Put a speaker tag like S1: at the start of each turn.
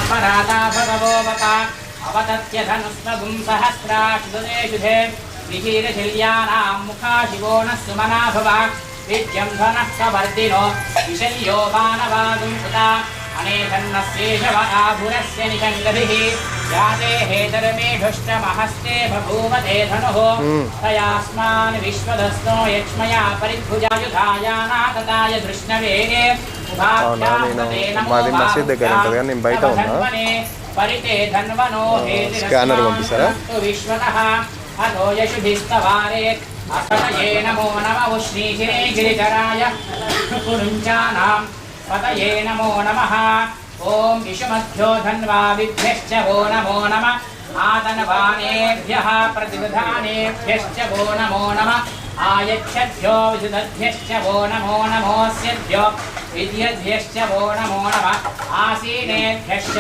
S1: पराता भगवो वप अवतत्य धनुष्वगुं सहस्राशुधे विहीरशल्यानां मुखा शिवो नः सुमना भव विद्यं धनः कवर्दिनो विशल्यो मानवागुं सुता अनेधन्नस्येषव आभुरस्य निषङ्गभिः याते हेतरमेढुष्टमहस्ते बभूव ते धनुः तयास्मान् विश्वदस्नो यक्ष्मया परिभुजायुधायानातताय धृष्णवेगे उभाभ्यामते नमो वाभ्यामधन्वने परिते धन्वनो हेतिरस्मान् विश्वतः अतो यशुभिस्तवारे अपतये नमो नमः उष्णीशिरे गिरिधराय कुरुञ्चानां पतये नमो नमः ओम विषुमध्यो धन्वाविभ्यश्च वो नमो नमः आतनवानेभ्यः प्रतिविधानेभ्यश्च वो नमो नमः आयच्छद्भ्यो विशुद्धभ्यश्च वो नमो नमोऽस्यभ्यो विद्यद्भ्यश्च वो नमो नमः आसीनेभ्यश्च